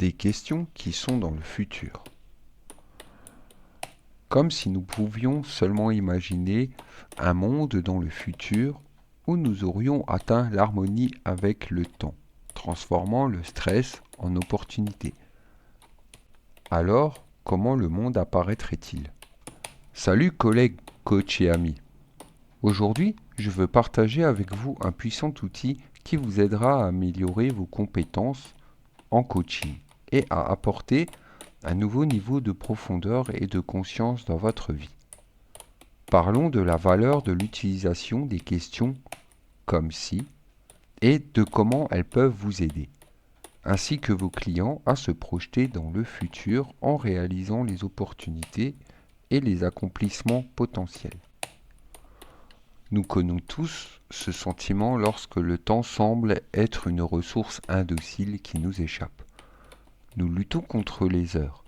Des questions qui sont dans le futur. Comme si nous pouvions seulement imaginer un monde dans le futur où nous aurions atteint l'harmonie avec le temps, transformant le stress en opportunité. Alors, comment le monde apparaîtrait-il? Salut collègues, coachs et amis. Aujourd'hui, je veux partager avec vous un puissant outil qui vous aidera à améliorer vos compétences en coaching et à apporter un nouveau niveau de profondeur et de conscience dans votre vie. Parlons de la valeur de l'utilisation des questions comme si et de comment elles peuvent vous aider, ainsi que vos clients à se projeter dans le futur en réalisant les opportunités et les accomplissements potentiels. Nous connaissons tous ce sentiment lorsque le temps semble être une ressource indocile qui nous échappe. Nous luttons contre les heures,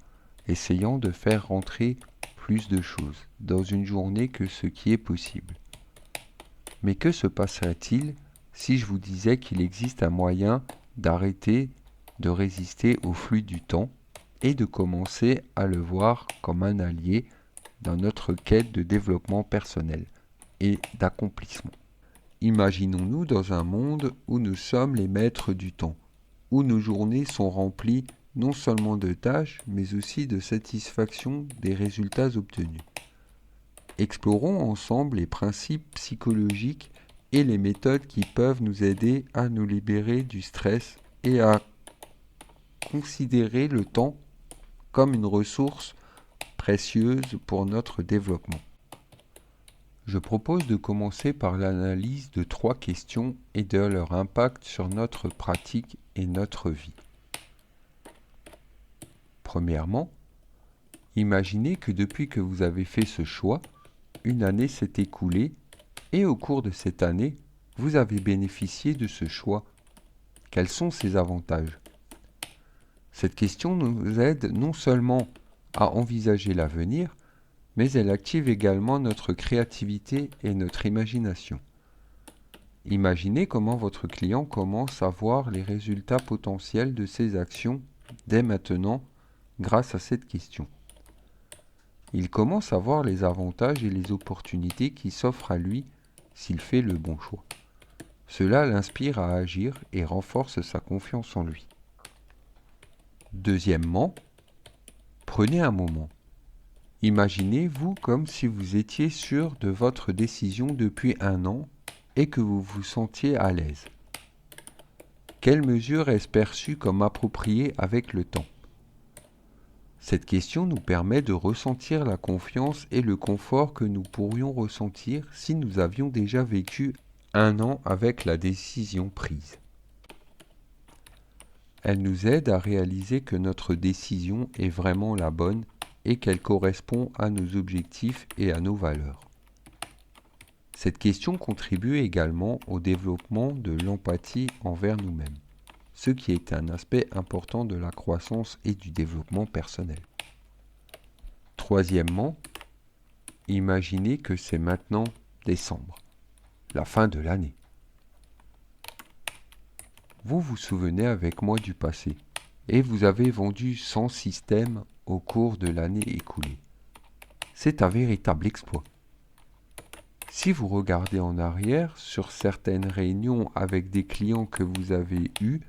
essayant de faire rentrer plus de choses dans une journée que ce qui est possible. Mais que se passerait-il si je vous disais qu'il existe un moyen d'arrêter de résister au flux du temps et de commencer à le voir comme un allié dans notre quête de développement personnel et d'accomplissement? Imaginons-nous dans un monde où nous sommes les maîtres du temps, où nos journées sont remplies non seulement de tâches, mais aussi de satisfaction des résultats obtenus. Explorons ensemble les principes psychologiques et les méthodes qui peuvent nous aider à nous libérer du stress et à considérer le temps comme une ressource précieuse pour notre développement. Je propose de commencer par l'analyse de 3 questions et de leur impact sur notre pratique et notre vie. Premièrement, imaginez que depuis que vous avez fait ce choix, une année s'est écoulée et au cours de cette année, vous avez bénéficié de ce choix. Quels sont ses avantages? Cette question nous aide non seulement à envisager l'avenir, mais elle active également notre créativité et notre imagination. Imaginez comment votre client commence à voir les résultats potentiels de ses actions dès maintenant grâce à cette question. Il commence à voir les avantages et les opportunités qui s'offrent à lui s'il fait le bon choix. Cela l'inspire à agir et renforce sa confiance en lui. Deuxièmement, prenez un moment. Imaginez-vous comme si vous étiez sûr de votre décision depuis un an et que vous vous sentiez à l'aise. Quelle mesure est-ce perçue comme appropriée avec le temps? Cette question nous permet de ressentir la confiance et le confort que nous pourrions ressentir si nous avions déjà vécu un an avec la décision prise. Elle nous aide à réaliser que notre décision est vraiment la bonne et qu'elle correspond à nos objectifs et à nos valeurs. Cette question contribue également au développement de l'empathie envers nous-mêmes, ce qui est un aspect important de la croissance et du développement personnel. Troisièmement, imaginez que c'est maintenant décembre, la fin de l'année. Vous vous souvenez avec moi du passé, et vous avez vendu 100 systèmes au cours de l'année écoulée. C'est un véritable exploit. Si vous regardez en arrière sur certaines réunions avec des clients que vous avez eus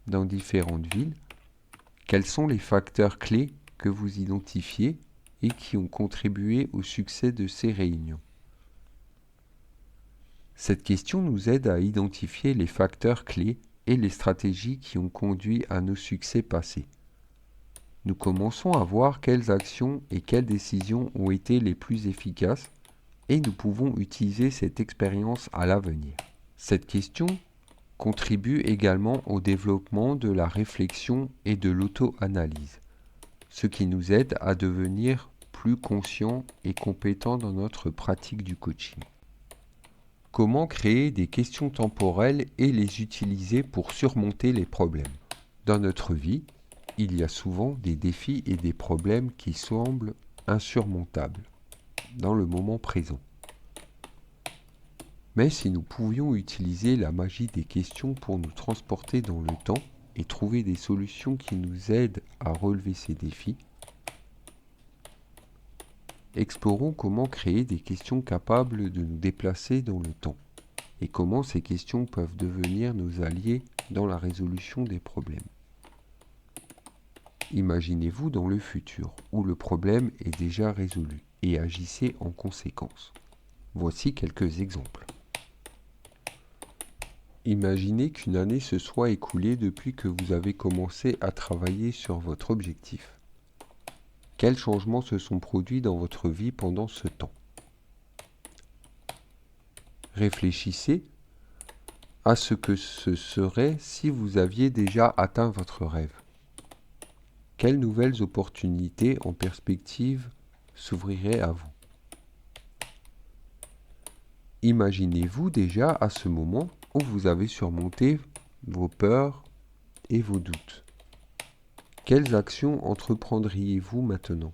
dans différentes villes, quels sont les facteurs clés que vous identifiez et qui ont contribué au succès de ces réunions? Cette question nous aide à identifier les facteurs clés et les stratégies qui ont conduit à nos succès passés. Nous commençons à voir quelles actions et quelles décisions ont été les plus efficaces et nous pouvons utiliser cette expérience à l'avenir. Cette question contribue également au développement de la réflexion et de l'auto-analyse, ce qui nous aide à devenir plus conscients et compétents dans notre pratique du coaching. Comment créer des questions temporelles et les utiliser pour surmonter les problèmes? Dans notre vie, il y a souvent des défis et des problèmes qui semblent insurmontables dans le moment présent. Mais si nous pouvions utiliser la magie des questions pour nous transporter dans le temps et trouver des solutions qui nous aident à relever ces défis, explorons comment créer des questions capables de nous déplacer dans le temps et comment ces questions peuvent devenir nos alliés dans la résolution des problèmes. Imaginez-vous dans le futur où le problème est déjà résolu et agissez en conséquence. Voici quelques exemples. Imaginez qu'une année se soit écoulée depuis que vous avez commencé à travailler sur votre objectif. Quels changements se sont produits dans votre vie pendant ce temps? Réfléchissez à ce que ce serait si vous aviez déjà atteint votre rêve. Quelles nouvelles opportunités en perspective s'ouvriraient à vous? Imaginez-vous déjà à ce moment où vous avez surmonté vos peurs et vos doutes. Quelles actions entreprendriez-vous maintenant?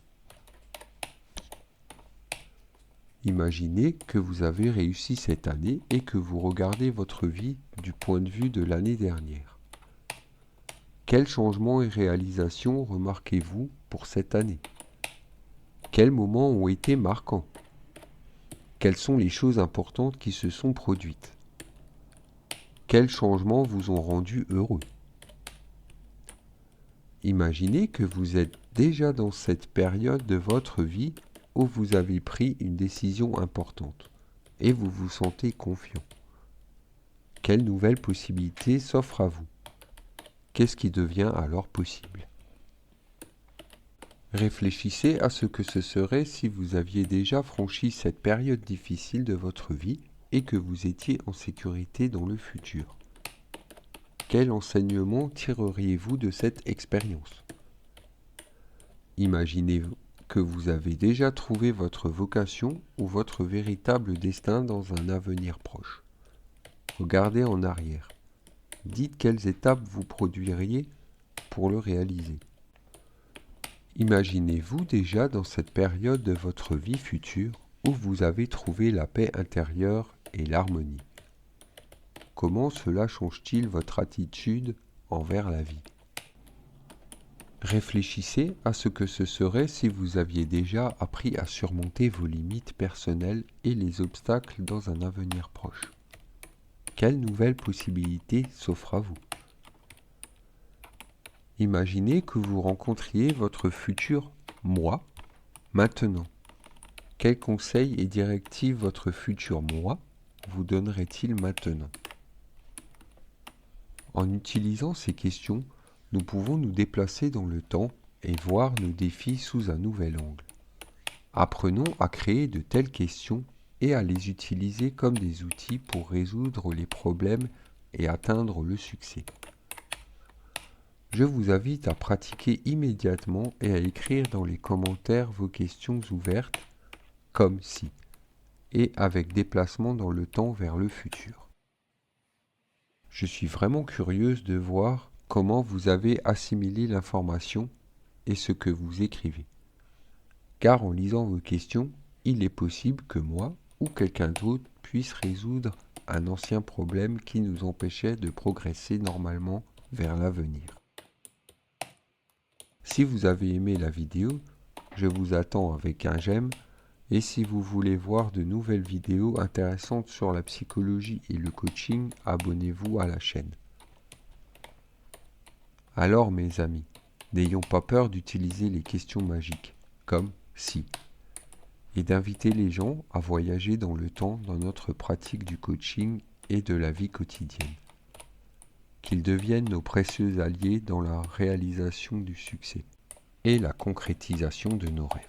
Imaginez que vous avez réussi cette année et que vous regardez votre vie du point de vue de l'année dernière. Quels changements et réalisations remarquez-vous pour cette année? Quels moments ont été marquants? Quelles sont les choses importantes qui se sont produites? Quels changements vous ont rendu heureux? Imaginez que vous êtes déjà dans cette période de votre vie où vous avez pris une décision importante et vous vous sentez confiant. Quelles nouvelles possibilités s'offrent à vous? Qu'est-ce qui devient alors possible? Réfléchissez à ce que ce serait si vous aviez déjà franchi cette période difficile de votre vie et que vous étiez en sécurité dans le futur. Quel enseignement tireriez-vous de cette expérience? Imaginez que vous avez déjà trouvé votre vocation ou votre véritable destin dans un avenir proche. Regardez en arrière. Dites quelles étapes vous produiriez pour le réaliser. Imaginez-vous déjà dans cette période de votre vie future où vous avez trouvé la paix intérieure et l'harmonie. Comment cela change-t-il votre attitude envers la vie? Réfléchissez à ce que ce serait si vous aviez déjà appris à surmonter vos limites personnelles et les obstacles dans un avenir proche. Quelles nouvelles possibilités s'offrent à vous? Imaginez que vous rencontriez votre futur moi maintenant. Quels conseils et directives votre futur moi vous donnerait-il maintenant? En utilisant ces questions, nous pouvons nous déplacer dans le temps et voir nos défis sous un nouvel angle. Apprenons à créer de telles questions et à les utiliser comme des outils pour résoudre les problèmes et atteindre le succès. Je vous invite à pratiquer immédiatement et à écrire dans les commentaires vos questions ouvertes, comme si, et avec déplacement dans le temps vers le futur. Je suis vraiment curieuse de voir comment vous avez assimilé l'information et ce que vous écrivez. Car en lisant vos questions, il est possible que moi ou quelqu'un d'autre puisse résoudre un ancien problème qui nous empêchait de progresser normalement vers l'avenir. Si vous avez aimé la vidéo, je vous attends avec un j'aime et si vous voulez voir de nouvelles vidéos intéressantes sur la psychologie et le coaching, abonnez-vous à la chaîne. Alors mes amis, n'ayons pas peur d'utiliser les questions magiques, comme si, et d'inviter les gens à voyager dans le temps dans notre pratique du coaching et de la vie quotidienne. Qu'ils deviennent nos précieux alliés dans la réalisation du succès et la concrétisation de nos rêves.